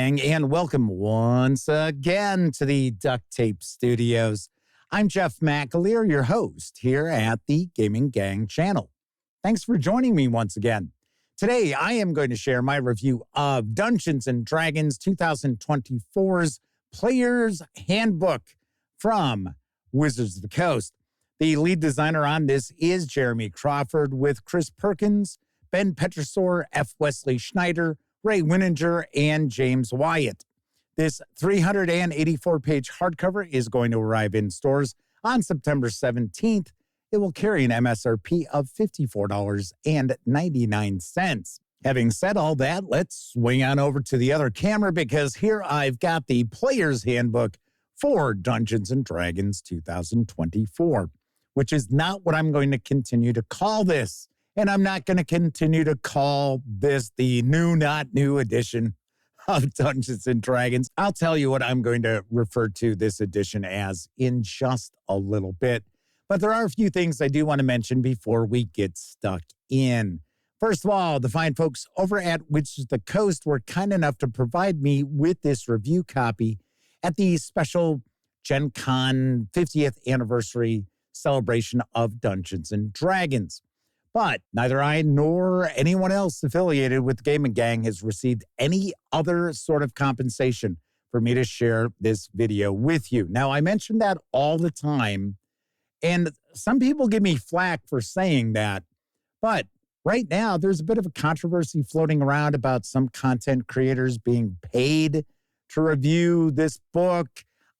And welcome once again to the Duct Tape Studios. I'm Jeff McAleer, your host here at the Gaming Gang channel. Thanks for joining me once again. Today, I am going to share my review of Dungeons & Dragons 2024's Player's Handbook from Wizards of the Coast. The lead designer on this is Jeremy Crawford, with Chris Perkins, Ben Petrosor, F. Wesley Schneider, Ray Wininger, and James Wyatt. This 384-page hardcover is going to arrive in stores on September 17th. It will carry an MSRP of $54.99. Having said all that, let's swing on over to the other camera, because here I've got the Player's Handbook for Dungeons & Dragons 2024, which is not what I'm going to continue to call this. And I'm not going to continue to call this the new, not new edition of Dungeons & Dragons. I'll tell you what I'm going to refer to this edition as in just a little bit. But there are a few things I do want to mention before we get stuck in. First of all, the fine folks over at Wizards of the Coast were kind enough to provide me with this review copy at the special Gen Con 50th anniversary celebration of Dungeons & Dragons. But neither I nor anyone else affiliated with the Gaming Gang has received any other sort of compensation for me to share this video with you. Now, I mention that all the time, and some people give me flack for saying that. But right now, there's a bit of a controversy floating around about some content creators being paid to review this book.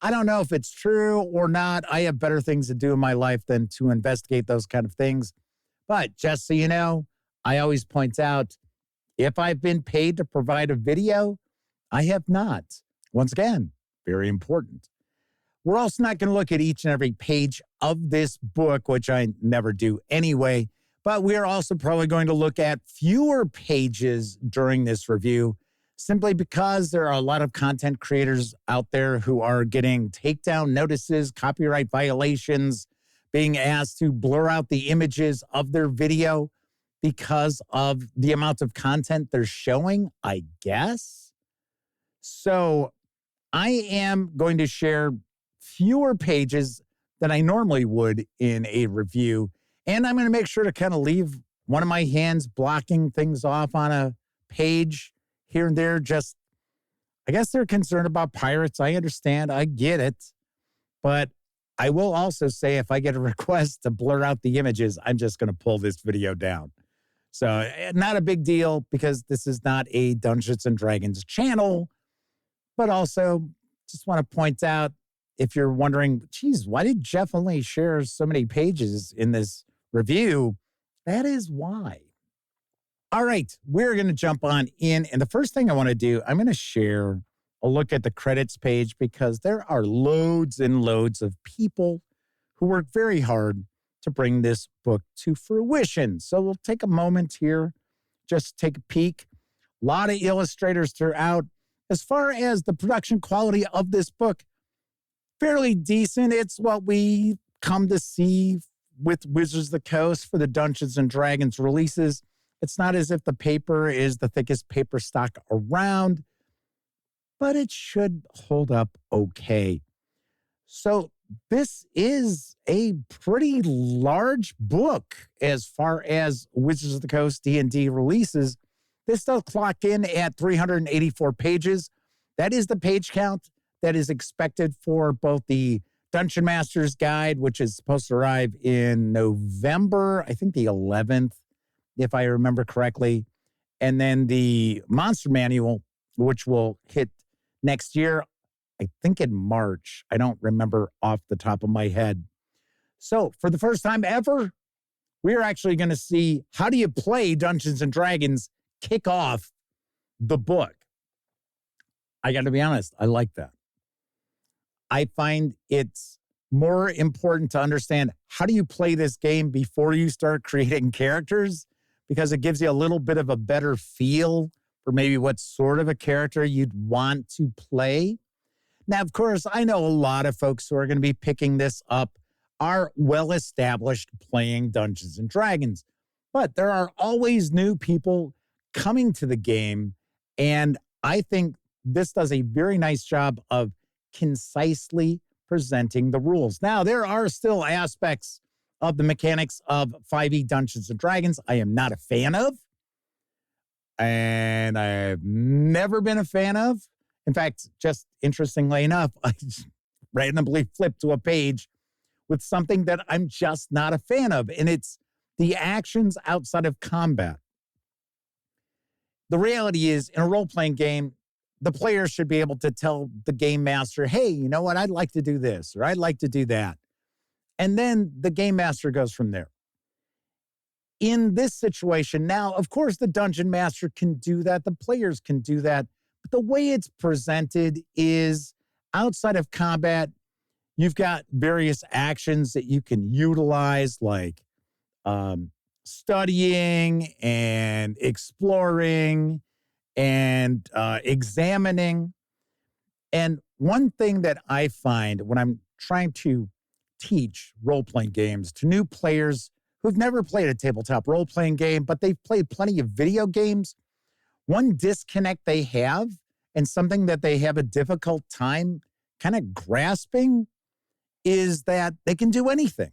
I don't know if it's true or not. I have better things to do in my life than to investigate those kind of things. But just so you know, I always point out, if I've been paid to provide a video, I have not. Once again, very important. We're also not going to look at each and every page of this book, which I never do anyway, but we're also probably going to look at fewer pages during this review, simply because there are a lot of content creators out there who are getting takedown notices, copyright violations, being asked to blur out the images of their video because of the amount of content they're showing, I guess. So I am going to share fewer pages than I normally would in a review. And I'm going to make sure to kind of leave one of my hands blocking things off on a page here and there. Just, I guess they're concerned about pirates. I understand. I get it. But I will also say, if I get a request to blur out the images, I'm just going to pull this video down. So not a big deal, because this is not a Dungeons & Dragons channel. But also, just want to point out, if you're wondering, geez, why did Jeff only share so many pages in this review? That is why. All right, we're going to jump on in. And the first thing I want to do, I'm going to share a look at the credits page, because there are loads and loads of people who work very hard to bring this book to fruition. So we'll take a moment here, just take a peek. A lot of illustrators throughout. As far as the production quality of this book, fairly decent. It's what we come to see with Wizards of the Coast for the Dungeons & Dragons releases. It's not as if the paper is the thickest paper stock around, but it should hold up okay. So this is a pretty large book as far as Wizards of the Coast D&D releases. This does clock in at 384 pages. That is the page count that is expected for both the Dungeon Master's Guide, which is supposed to arrive in November, I think the 11th, if I remember correctly, and then the Monster Manual, which will hit next year, I think in March. I don't remember off the top of my head. So for the first time ever, we're actually going to see how do you play Dungeons & Dragons kick off the book. I got to be honest, I like that. I find it's more important to understand how do you play this game before you start creating characters, because it gives you a little bit of a better feel for maybe what sort of a character you'd want to play. Now, of course, I know a lot of folks who are going to be picking this up are well-established playing Dungeons & Dragons, but there are always new people coming to the game, and I think this does a very nice job of concisely presenting the rules. Now, there are still aspects of the mechanics of 5e Dungeons & Dragons I am not a fan of, and I've never been a fan of. In fact, just interestingly enough, I just randomly flipped to a page with something that I'm just not a fan of, and it's the actions outside of combat. The reality is, in a role-playing game, the player should be able to tell the game master, hey, you know what, I'd like to do this, or I'd like to do that. And then the game master goes from there. In this situation, now, of course, the dungeon master can do that. The players can do that. But the way it's presented is outside of combat, you've got various actions that you can utilize, like studying and exploring and examining. And one thing that I find when I'm trying to teach role-playing games to new players who've never played a tabletop role-playing game, but they've played plenty of video games, one disconnect they have and something that they have a difficult time kind of grasping is that they can do anything.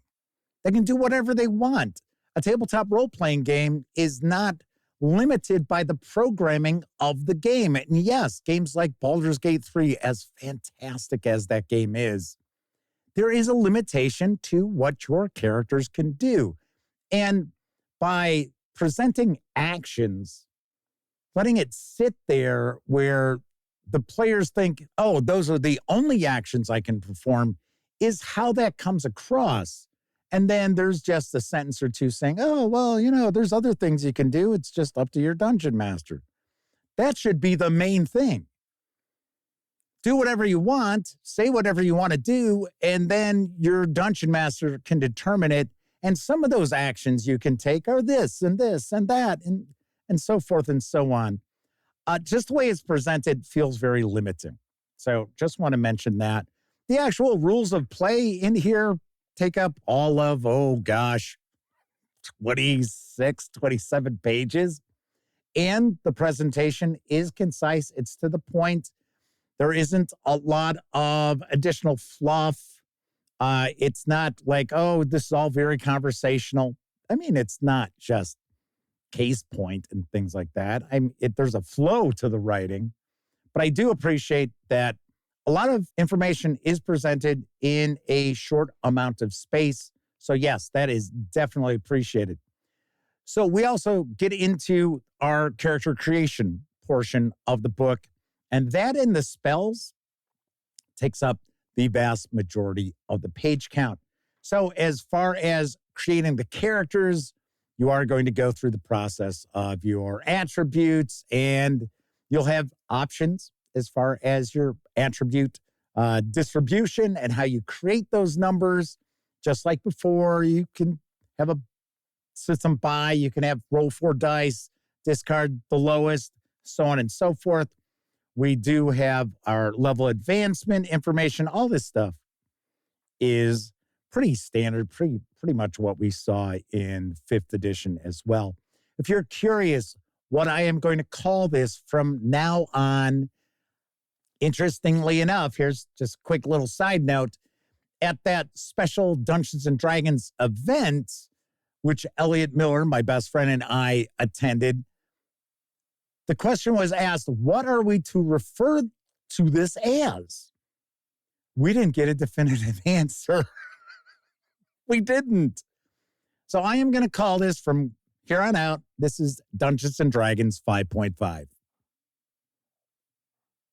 They can do whatever they want. A tabletop role-playing game is not limited by the programming of the game. And yes, games like Baldur's Gate 3, as fantastic as that game is, there is a limitation to what your characters can do. And by presenting actions, letting it sit there where the players think, oh, those are the only actions I can perform, is how that comes across. And then there's just a sentence or two saying, oh, well, you know, there's other things you can do. It's just up to your dungeon master. That should be the main thing. Do whatever you want, say whatever you want to do, and then your dungeon master can determine it. And some of those actions you can take are this and this and that and so forth and so on. Just the way it's presented feels very limiting. So just want to mention that. The actual rules of play in here take up all of, 26, 27 pages. And the presentation is concise. It's to the point. There isn't a lot of additional fluff. It's not like, oh, this is all very conversational. I mean, it's not just case point and things like that. There's a flow to the writing. But I do appreciate that a lot of information is presented in a short amount of space. So yes, that is definitely appreciated. So we also get into our character creation portion of the book, and that and the spells takes up the vast majority of the page count. So as far as creating the characters, you are going to go through the process of your attributes, and you'll have options as far as your attribute distribution and how you create those numbers. Just like before, you can have a system buy, you can have roll 4 dice, discard the lowest, so on and so forth. We do have our level advancement information. All this stuff is pretty standard, pretty much what we saw in 5th edition as well. If you're curious what I am going to call this from now on, interestingly enough, here's just a quick little side note. At that special Dungeons & Dragons event, which Elliot Miller, my best friend, and I attended, the question was asked, what are we to refer to this as? We didn't get a definitive answer. We didn't. So I am going to call this from here on out, this is Dungeons & Dragons 5.5.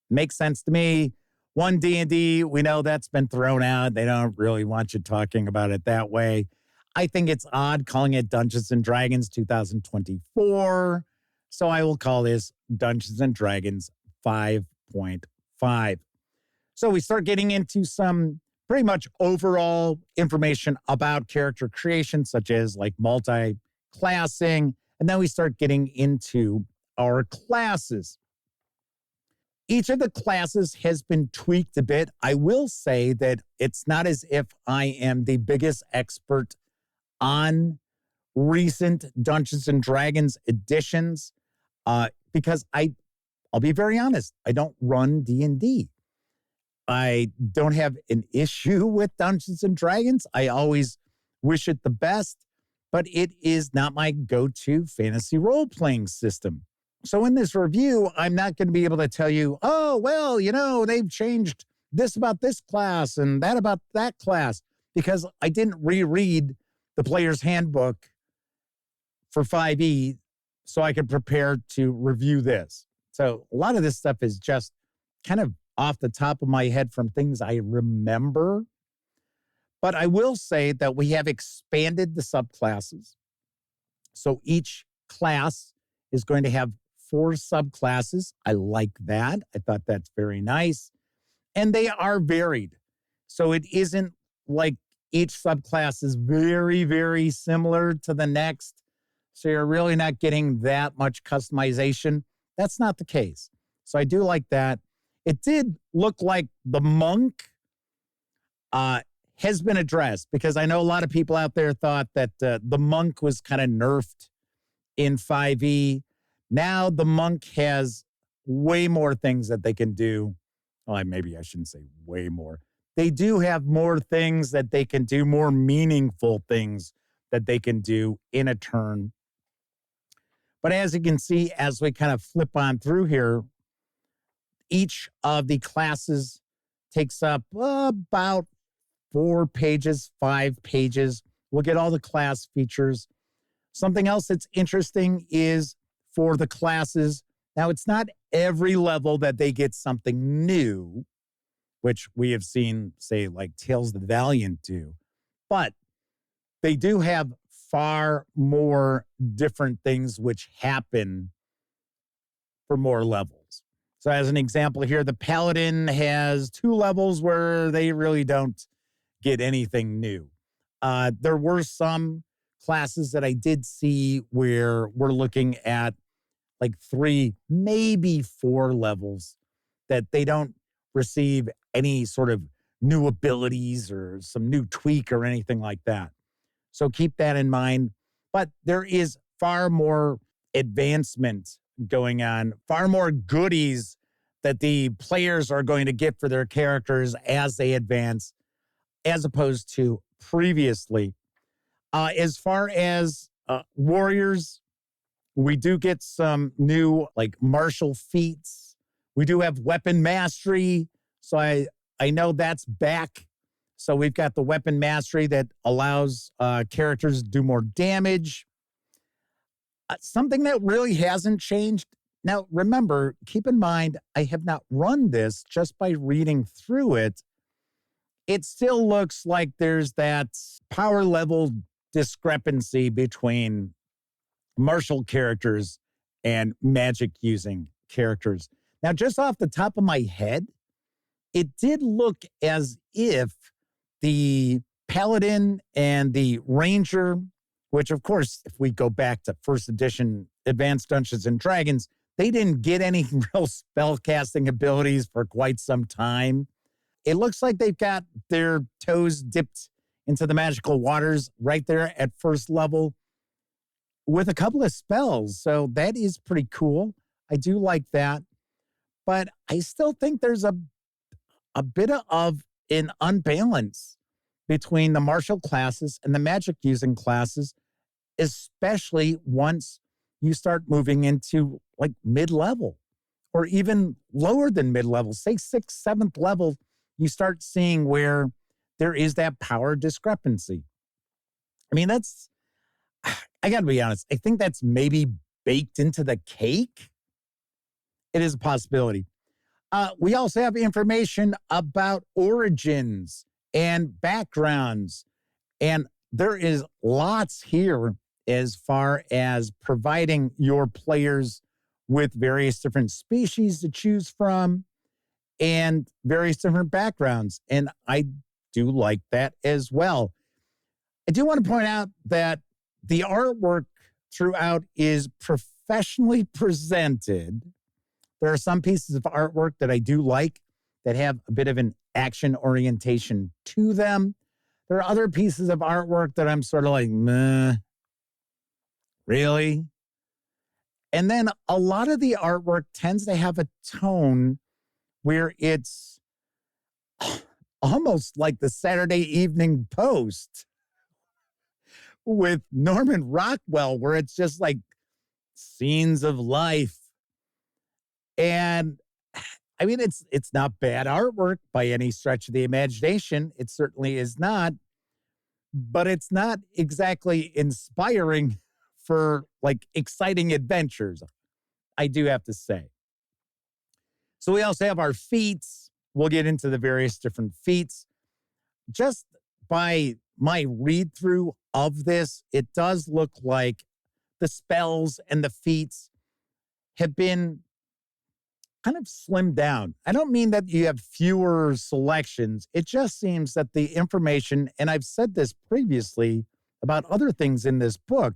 Makes sense to me. 1 D&D, we know that's been thrown out. They don't really want you talking about it that way. I think it's odd calling it Dungeons & Dragons 2024. So I will call this Dungeons & Dragons 5.5. So we start getting into some pretty much overall information about character creation, such as like multi-classing. And then we start getting into our classes. Each of the classes has been tweaked a bit. I will say that it's not as if I am the biggest expert on recent Dungeons & Dragons editions, because I I'll be very honest. I don't run D&D. I don't have an issue with Dungeons and Dragons. I always wish it the best, but it is not my go-to fantasy role-playing system. So in this review, I'm not going to be able to tell you, oh, well, they've changed this about this class and that about that class, because I didn't reread the player's handbook for 5e so I could prepare to review this. So a lot of this stuff is just kind of off the top of my head from things I remember. But I will say that we have expanded the subclasses. So each class is going to have 4 subclasses. I like that. I thought that's very nice. And they are varied. So it isn't like each subclass is very, very similar to the next. So you're really not getting that much customization. That's not the case. So I do like that. It did look like the monk has been addressed, because I know a lot of people out there thought that the monk was kind of nerfed in 5e. Now the monk has way more things that they can do. Well, maybe I shouldn't say way more. They do have more things that they can do, more meaningful things that they can do in a turn. But as you can see, as we kind of flip on through here, each of the classes takes up about 4 pages, 5 pages. We'll get all the class features. Something else that's interesting is for the classes. Now, it's not every level that they get something new, which we have seen, say, like Tales of the Valiant do. But they do have far more different things which happen for more levels. So as an example here, the Paladin has 2 levels where they really don't get anything new. There were some classes that I did see where we're looking at like 3, maybe 4 levels that they don't receive any sort of new abilities or some new tweak or anything like that. So keep that in mind. But there is far more advancement going on, far more goodies that the players are going to get for their characters as they advance, as opposed to previously. As far as warriors, we do get some new like martial feats. We do have weapon mastery. So I know that's back. So we've got the weapon mastery that allows characters to do more damage. Something that really hasn't changed. Now, remember, keep in mind, I have not run this just by reading through it. It still looks like there's that power level discrepancy between martial characters and magic using characters. Now, just off the top of my head, it did look as if the Paladin and the Ranger, which of course, if we go back to first edition Advanced Dungeons and Dragons, they didn't get any real spell casting abilities for quite some time. It looks like they've got their toes dipped into the magical waters right there at first level with a couple of spells. So that is pretty cool. I do like that. But I still think there's a bit of an unbalance between the martial classes and the magic using classes, especially once you start moving into like mid-level or even lower than mid-level, say 6th, 7th level, you start seeing where there is that power discrepancy. I mean, I got to be honest, I think that's maybe baked into the cake. It is a possibility. We also have information about origins and backgrounds, and there is lots here as far as providing your players with various different species to choose from and various different backgrounds. And I do like that as well. I do want to point out that the artwork throughout is professionally presented. There are some pieces of artwork that I do like that have a bit of an action orientation to them. There are other pieces of artwork that I'm sort of like, meh, really? And then a lot of the artwork tends to have a tone where it's almost like the Saturday Evening Post with Norman Rockwell, where it's just like scenes of life. And I mean, it's not bad artwork by any stretch of the imagination. It certainly is not, but it's not exactly inspiring for like exciting adventures, I do have to say. So we also have our feats. We'll get into the various different feats. Just by my read through of this, it does look like the spells and the feats have been kind of slimmed down. I don't mean that you have fewer selections. It just seems that the information, and I've said this previously about other things in this book,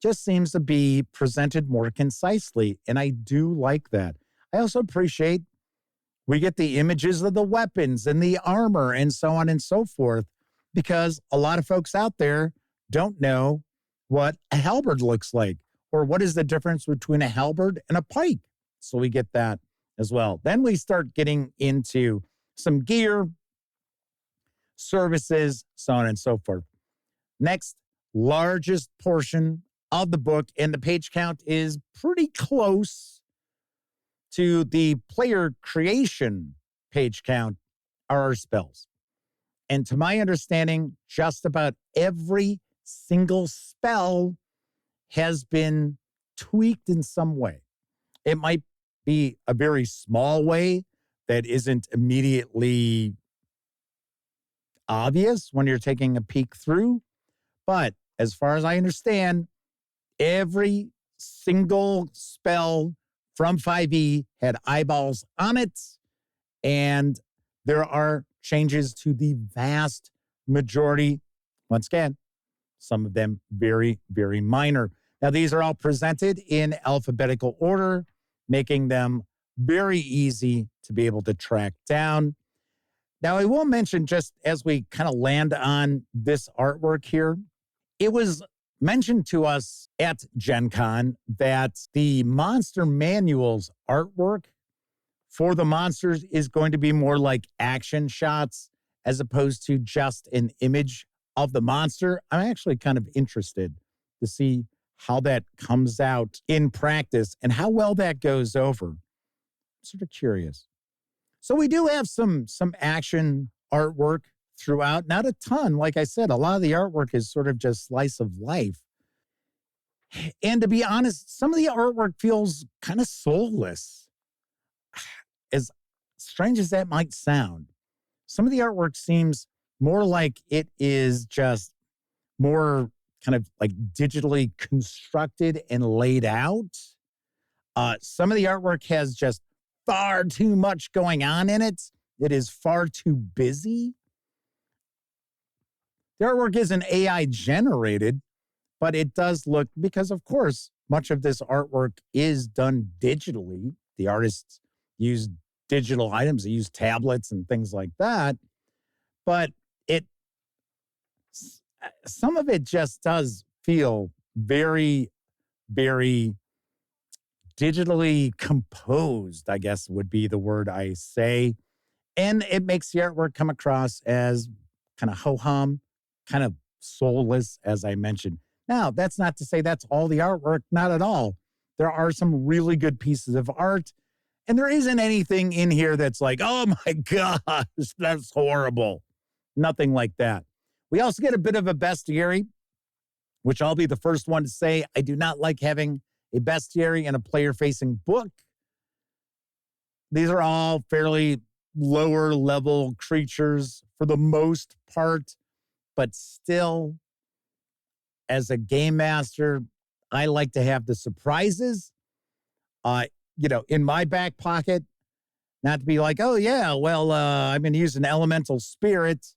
just seems to be presented more concisely. And I do like that. I also appreciate we get the images of the weapons and the armor and so on and so forth, because a lot of folks out there don't know what a halberd looks like or what is the difference between a halberd and a pike. So we get that as well. Then we start getting into some gear, services, so on and so forth. Next, largest portion of the book, and the page count is pretty close to the player creation page count, are our spells. And to my understanding, just about every single spell has been tweaked in some way. It might be a very small way that isn't immediately obvious when you're taking a peek through. But as far as I understand, every single spell from 5e had eyeballs on it, and there are changes to the vast majority. Once again, some of them very, very minor. Now, these are all presented in alphabetical order, making them very easy to be able to track down. Now, I will mention, just as we kind of land on this artwork here, it was mentioned to us at Gen Con that the monster manual's artwork for the monsters is going to be more like action shots as opposed to just an image of the monster. I'm actually kind of interested to see how that comes out in practice and how well that goes over. I'm sort of curious. So we do have some action artwork throughout, not a ton. Like I said, a lot of the artwork is sort of just slice of life. And to be honest, some of the artwork feels kind of soulless. As strange as that might sound, some of the artwork seems more like it is just more kind of like digitally constructed and laid out. Some of the artwork has just far too much going on in it. It is far too busy. The artwork isn't AI generated, but it does look, because of course, much of this artwork is done digitally. The artists use digital items, they use tablets and things like that. But some of it just does feel very, very digitally composed, I guess would be the word I say. And it makes the artwork come across as kind of ho-hum, kind of soulless, as I mentioned. Now, that's not to say that's all the artwork, not at all. There are some really good pieces of art, and there isn't anything in here that's like, oh my gosh, that's horrible. Nothing like that. We also get a bit of a bestiary, which I'll be the first one to say I do not like having a bestiary in a player-facing book. These are all fairly lower level creatures for the most part, but still, as a game master, I like to have the surprises, in my back pocket, not to be like, oh yeah, well, I'm going to use an elemental spirit,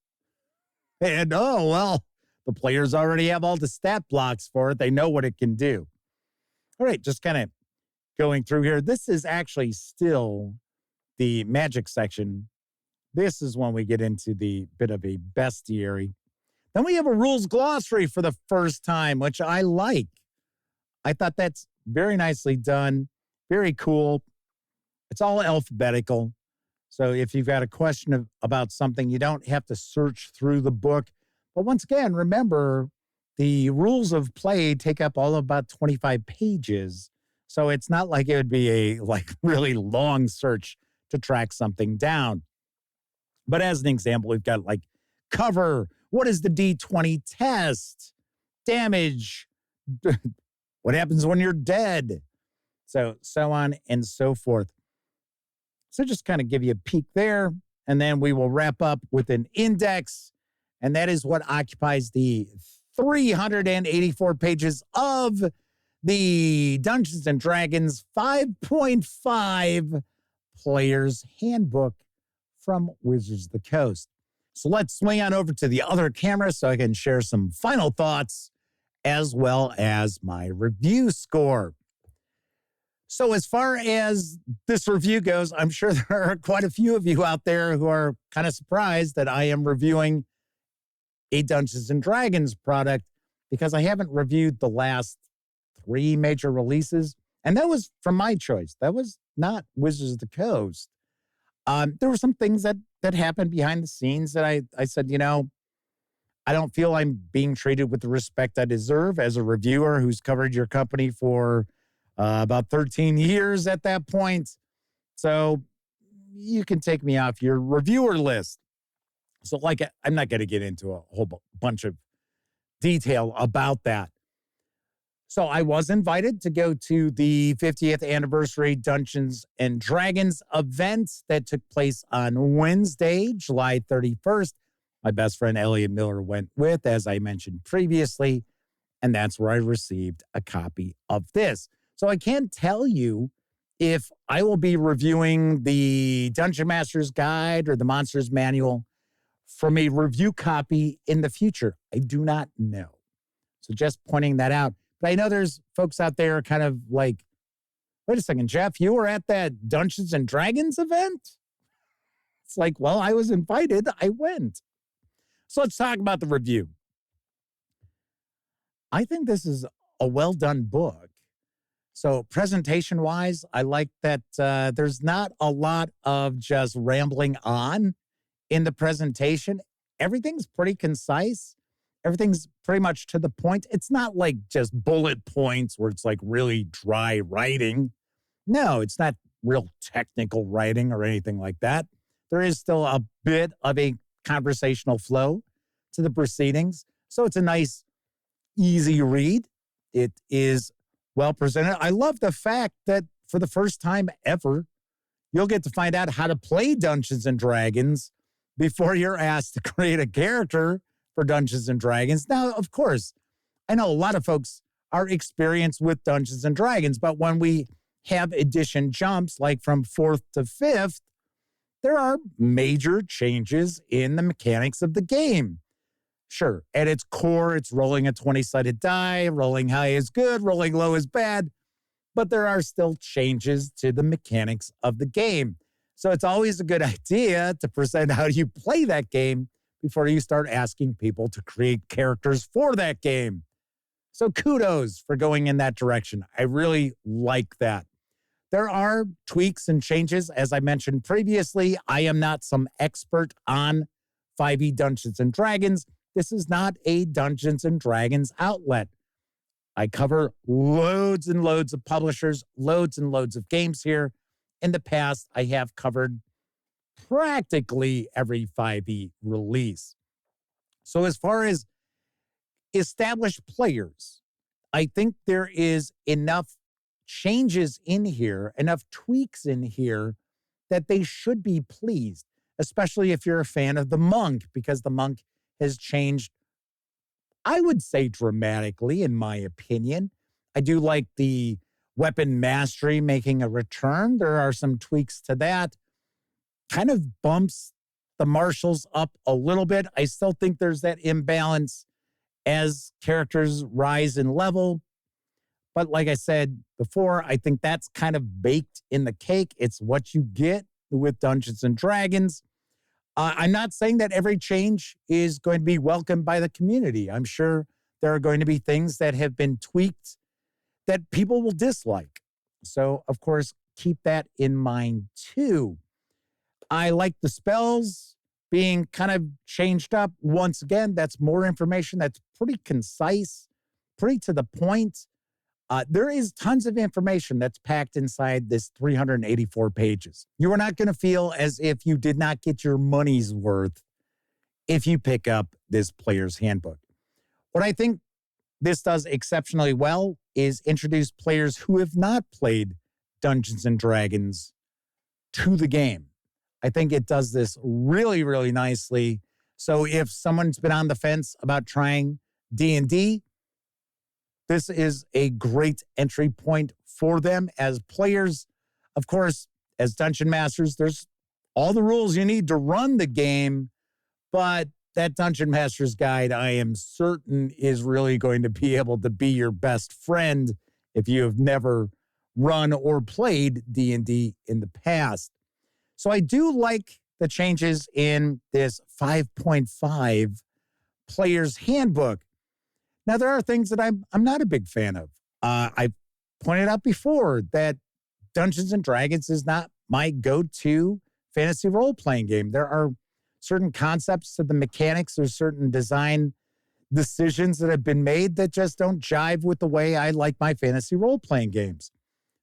and oh, well, the players already have all the stat blocks for it. They know what it can do. All right, just kind of going through here. This is actually still the magic section. This is when we get into the bit of a bestiary. Then we have a rules glossary for the first time, which I like. I thought that's very nicely done, very cool. It's all alphabetical. So if you've got a question about something, you don't have to search through the book. But once again, remember, the rules of play take up all of about 25 pages. So it's not like it would be a really long search to track something down. But as an example, we've got cover. What is the D20 test? Damage. What happens when you're dead? So on and so forth. So just kind of give you a peek there. And then we will wrap up with an index. And that is what occupies the 384 pages of the Dungeons and Dragons 5.5 Player's Handbook from Wizards of the Coast. So let's swing on over to the other camera so I can share some final thoughts as well as my review score. So as far as this review goes, I'm sure there are quite a few of you out there who are kind of surprised that I am reviewing a Dungeons and Dragons product because I haven't reviewed the last 3 major releases. And that was from my choice. That was not Wizards of the Coast. There were some things that happened behind the scenes that I said, I don't feel I'm being treated with the respect I deserve as a reviewer who's covered your company for about 13 years at that point. So you can take me off your reviewer list. So I'm not going to get into a whole bunch of detail about that. So I was invited to go to the 50th anniversary Dungeons and Dragons event that took place on Wednesday, July 31st. My best friend Elliot Miller went with, as I mentioned previously, and that's where I received a copy of this. So I can't tell you if I will be reviewing the Dungeon Master's Guide or the Monster's Manual from a review copy in the future. I do not know. So just pointing that out. But I know there's folks out there kind of like, wait a second, Jeff, you were at that Dungeons and Dragons event? It's like, well, I was invited. I went. So let's talk about the review. I think this is a well-done book. So presentation-wise, I like that there's not a lot of just rambling on in the presentation. Everything's pretty concise. Everything's pretty much to the point. It's not like just bullet points where it's like really dry writing. No, it's not real technical writing or anything like that. There is still a bit of a conversational flow to the proceedings. So it's a nice, easy read. It is well presented. I love the fact that for the first time ever, you'll get to find out how to play Dungeons and Dragons before you're asked to create a character for Dungeons and Dragons. Now, of course, I know a lot of folks are experienced with Dungeons and Dragons, but when we have edition jumps, like from 4th to 5th, there are major changes in the mechanics of the game. Sure, at its core, it's rolling a 20-sided die, rolling high is good, rolling low is bad, but there are still changes to the mechanics of the game. So it's always a good idea to present how you play that game before you start asking people to create characters for that game. So kudos for going in that direction. I really like that. There are tweaks and changes, as I mentioned previously. I am not some expert on 5e Dungeons and Dragons. This is not a Dungeons and Dragons outlet. I cover loads and loads of publishers, loads and loads of games here. In the past, I have covered practically every 5e release. So as far as established players, I think there is enough changes in here, enough tweaks in here that they should be pleased, especially if you're a fan of the monk, because the monk has changed, I would say, dramatically, in my opinion. I do like the weapon mastery making a return. There are some tweaks to that. Kind of bumps the marshals up a little bit. I still think there's that imbalance as characters rise in level. But like I said before, I think that's kind of baked in the cake. It's what you get with Dungeons and Dragons. I'm not saying that every change is going to be welcomed by the community. I'm sure there are going to be things that have been tweaked that people will dislike. So, of course, keep that in mind too. I like the spells being kind of changed up. Once again, that's more information that's pretty concise, pretty to the point. There is tons of information that's packed inside this 384 pages. You are not going to feel as if you did not get your money's worth if you pick up this player's handbook. What I think this does exceptionally well is introduce players who have not played Dungeons and Dragons to the game. I think it does this really, really nicely. So if someone's been on the fence about trying D&D, this is a great entry point for them as players. Of course, as Dungeon Masters, there's all the rules you need to run the game, but that Dungeon Master's Guide, I am certain, is really going to be able to be your best friend if you have never run or played D&D in the past. So I do like the changes in this 5.5 Player's Handbook. Now, there are things that I'm not a big fan of. I pointed out before that Dungeons and Dragons is not my go-to fantasy role-playing game. There are certain concepts to the mechanics. There's certain design decisions that have been made that just don't jive with the way I like my fantasy role-playing games.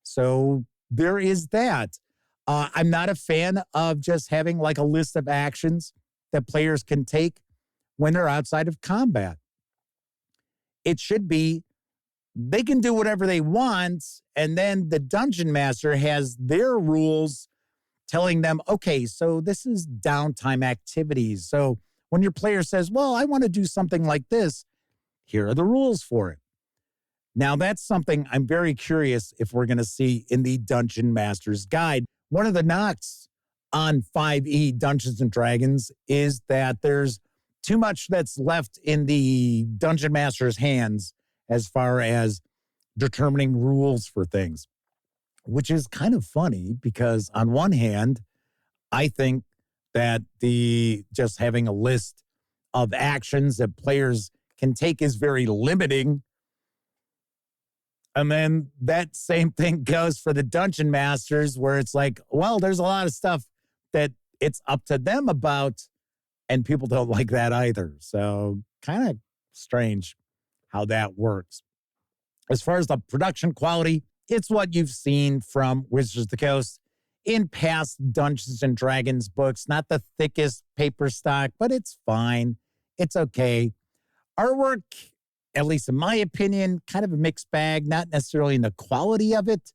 So there is that. I'm not a fan of just having like a list of actions that players can take when they're outside of combat. It should be they can do whatever they want, and then the dungeon master has their rules telling them, okay, so this is downtime activities. So when your player says, well, I want to do something like this, here are the rules for it. Now, that's something I'm very curious if we're going to see in the Dungeon Master's Guide. One of the knocks on 5e Dungeons and Dragons is that there's too much that's left in the Dungeon Master's hands as far as determining rules for things, which is kind of funny because on one hand, I think that just having a list of actions that players can take is very limiting. And then that same thing goes for the dungeon masters where it's like, well, there's a lot of stuff that it's up to them about, and people don't like that either. So kind of strange how that works. As far as the production quality, it's what you've seen from Wizards of the Coast in past Dungeons and Dragons books. Not the thickest paper stock, but it's fine. It's okay. Artwork, at least in my opinion, kind of a mixed bag, not necessarily in the quality of it,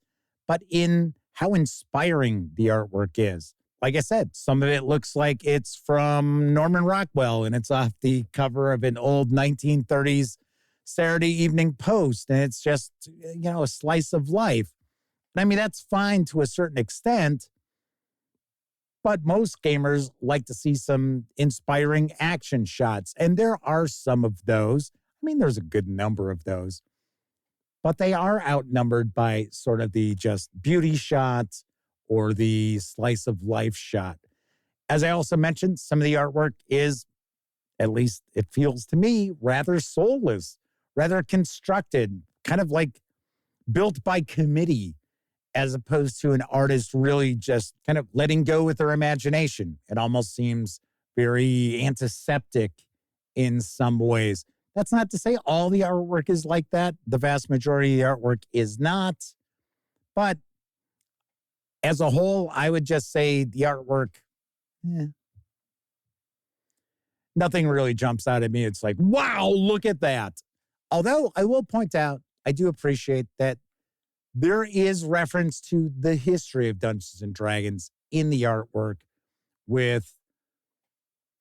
but in how inspiring the artwork is. Like I said, some of it looks like it's from Norman Rockwell, and it's off the cover of an old 1930s Saturday Evening Post, and it's just, a slice of life. I mean, that's fine to a certain extent, but most gamers like to see some inspiring action shots, and there are some of those. I mean, there's a good number of those, but they are outnumbered by sort of the just beauty shot or the slice of life shot. As I also mentioned, some of the artwork is, at least it feels to me, rather soulless, rather constructed, kind of like built by committee, as opposed to an artist really just kind of letting go with their imagination. It almost seems very antiseptic in some ways. That's not to say all the artwork is like that. The vast majority of the artwork is not. But as a whole, I would just say the artwork, nothing really jumps out at me. It's like, wow, look at that. Although I will point out, I do appreciate that there is reference to the history of Dungeons and Dragons in the artwork with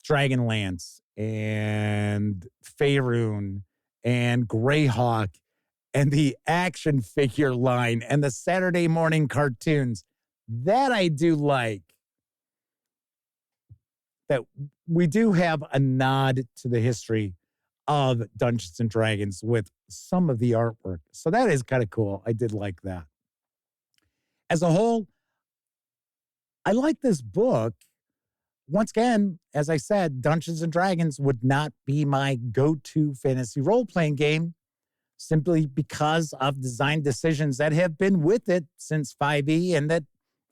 Dragonlance and Faerun and Greyhawk and the action figure line and the Saturday morning cartoons. That I do like. That we do have a nod to the history of Dungeons and Dragons with some of the artwork. So that is kind of cool. I did like that. As a whole, I like this book. Once again, as I said, Dungeons and Dragons would not be my go-to fantasy role-playing game. simply because of design decisions that have been with it since 5e and that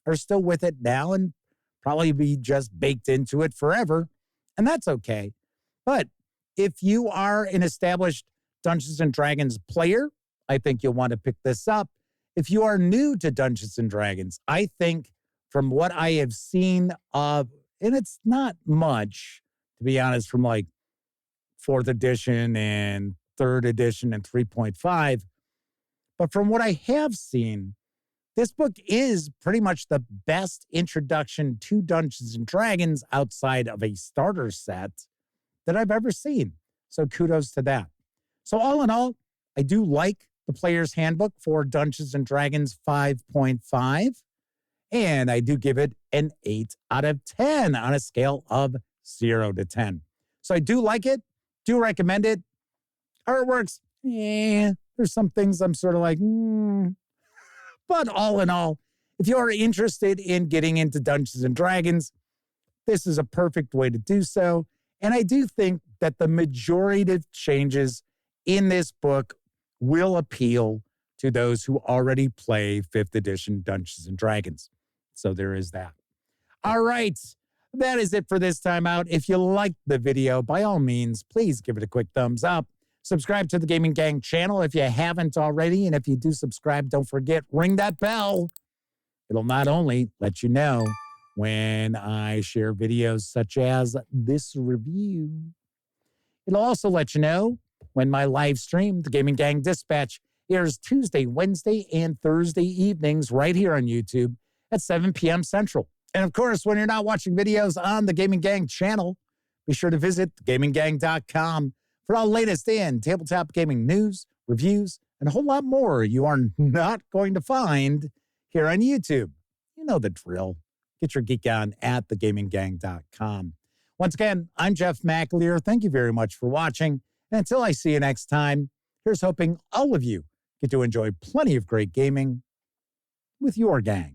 are still with it now and probably be just baked into it forever. And that's okay. But if you are an established Dungeons and Dragons player, I think you'll want to pick this up. If you are new to Dungeons and Dragons, I think from what I have seen of, and it's not much, to be honest, from like 4th edition and 3rd edition and 3.5, but from what I have seen, this book is pretty much the best introduction to Dungeons and Dragons outside of a starter set that I've ever seen. So kudos to that. So all in all, I do like the Player's Handbook for Dungeons and Dragons 5.5, and I do give it an 8 out of 10 on a scale of 0 to 10. So I do like it, do recommend it. Artworks, there's some things I'm sort of like, But all in all, if you are interested in getting into Dungeons and Dragons, this is a perfect way to do so. And I do think that the majority of changes in this book will appeal to those who already play 5th edition Dungeons and Dragons. So there is that. All right. That is it for this time out. If you liked the video, by all means, please give it a quick thumbs up. Subscribe to the Gaming Gang channel if you haven't already. And if you do subscribe, don't forget, ring that bell. It'll not only let you know when I share videos such as this review, it'll also let you know when my live stream, the Gaming Gang Dispatch, airs Tuesday, Wednesday, and Thursday evenings right here on YouTube at 7 p.m. Central. And of course, when you're not watching videos on the Gaming Gang channel, be sure to visit gaminggang.com for all latest in tabletop gaming news, reviews, and a whole lot more you are not going to find here on YouTube. You know the drill. Get your geek on at thegaminggang.com. Once again, I'm Jeff McAleer. Thank you very much for watching. And until I see you next time, here's hoping all of you get to enjoy plenty of great gaming with your gang.